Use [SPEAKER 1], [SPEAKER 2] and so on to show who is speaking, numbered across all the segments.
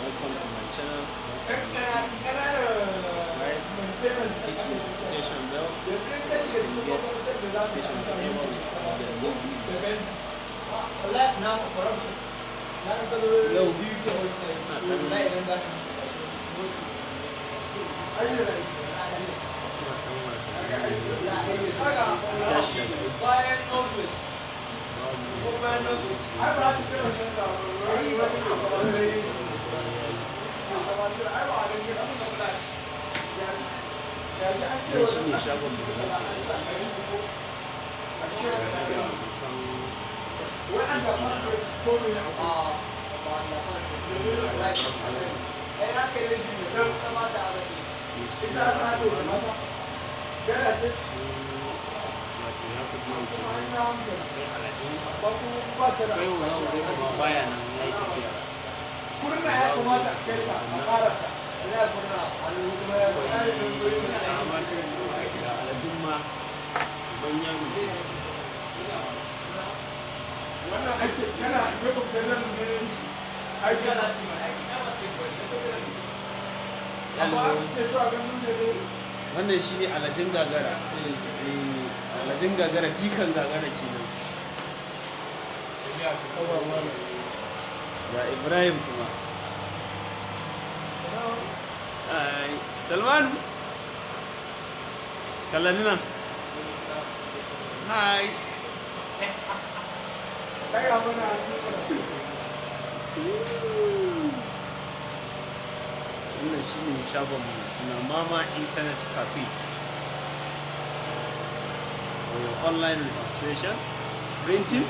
[SPEAKER 1] Welcome to my channel. Subscribe, hit the notification bell, and get notifications whenever we upload new videos. Yau zai shi ne shagon
[SPEAKER 2] kurna ya kamata a kai ta a ƙara ta ina kurna wannan ake yana gaba da nan ne aiki na shi mai aiki na wasu amma ce cewa ganin da ne
[SPEAKER 1] wannan shi ne alajin gagara alajin gagara jikan gagara kenan ga Ibrahim kuma ai Salman kallani nan hai
[SPEAKER 2] kai abin da
[SPEAKER 1] wannan shi ne shagon na Mama Internet Cafe for your online registration, printing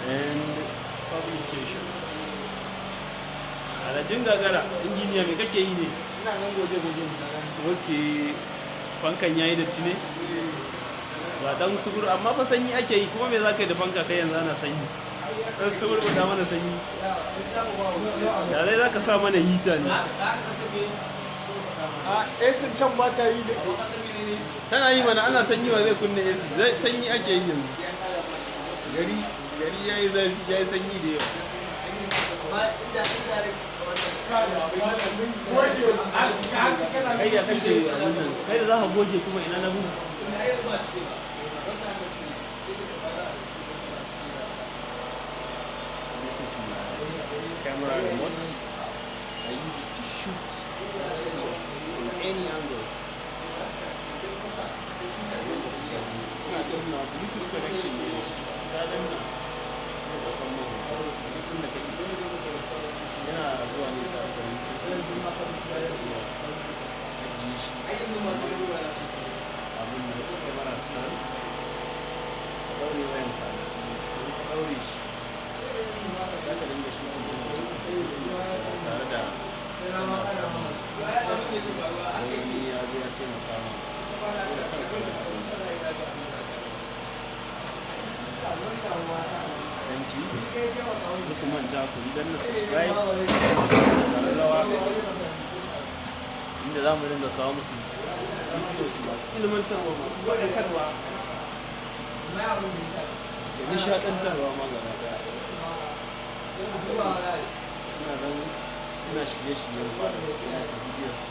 [SPEAKER 1] and publication. Alajin gagara injiniya me kake yi ne?
[SPEAKER 2] ina nan goje-goje
[SPEAKER 1] Ok, fankan yayi datti ne? Ba dan subur amma fa sanyi ake yi kuma me za ka yi da fanka kai yanzu ana sanyi? Dan subur ba da mana sanyi. Da dai za ka sa mana hita ne.
[SPEAKER 2] a esin can ba ta yi da
[SPEAKER 1] Tana yi mana ana sanyi wa zai kunne AC. Sanyi ake yi yanzu. Gari yayi zafi yayi sanyi da yawa. Kai ya kake abin nan. Kai da za ka goge kuma ina na bugu. This is my camera remote. I use it to shoot pictures from any angle. Bluetooth connection ne yana zuwa ne ta zai simplicity abin da camera stand ɗaure wayan ka ɗaure shi za ka dinga shooting tare da kana samun wani ya zo ya ce maka thank you duk manta ku danna subscribe da rawa inda za mu dinga kawo muku videos masu ilmantarwa masu faɗakarwa da nishaɗantarwa ma gaba ɗaya ina shirye-shiryen fara sakin da videos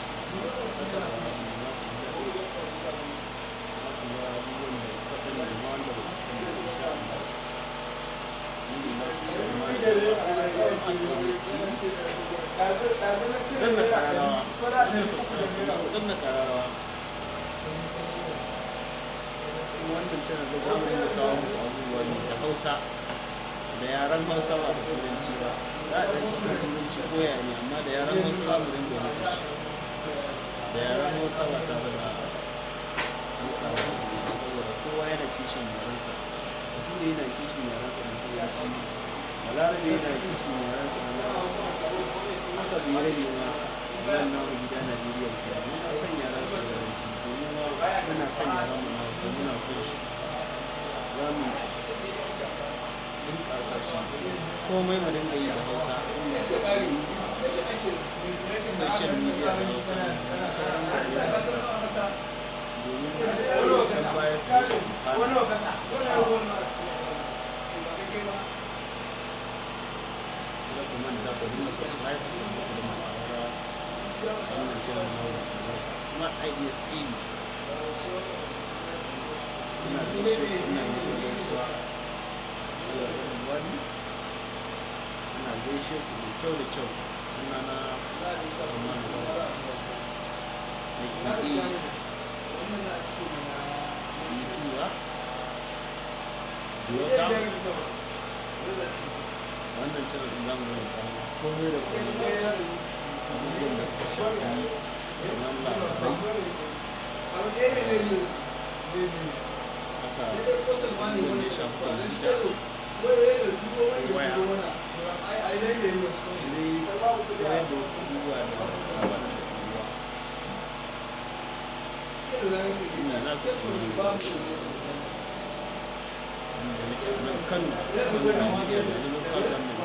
[SPEAKER 1] wannan channel da zamu yi kawo muku abubuwa ne da Hausa da yaren Hausa ba da Turanci ba za a ɗan saka Turanci koya ne amma da yaren Hausa za mu dinga muku shi da yaren Hausa ba tare da Hausa ba saboda kowa yana kishin yarensa mutum yana kishin yarensa da Turanci balarabe yana kishin yarensa da haka biyar ne na wannan gida Najeriya ke muna son yarensa da Turanci domin muna son yaren mu na Hausa muna son shi za mu bunƙasa shi komai mu dinga yi da Hausa social media da Hausa domin baya su channel na Smart Ideas TV. Ina gaishe ku, ina muku gaisuwa. Wani ina gaishe ku da kyau da kyau. Sunana Salman Lawa. AKA YouTuber, blogger. Wannan channel din zamu rubuta komai da komai abubuwan da suka shafi kamar labarai haka abubuwan da ya shafi kwamfuta waya koyar da wasu abubuwa da suka gabata da rayuwa ina na kusa da nake nan Kano da local government.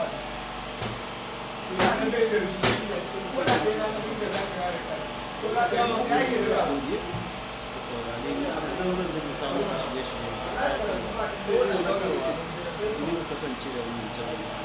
[SPEAKER 1] Saurare ni a nan zan rubuta muku shirye-shirye masu ƙayatarwa. Ni kasance da wannan jami'a.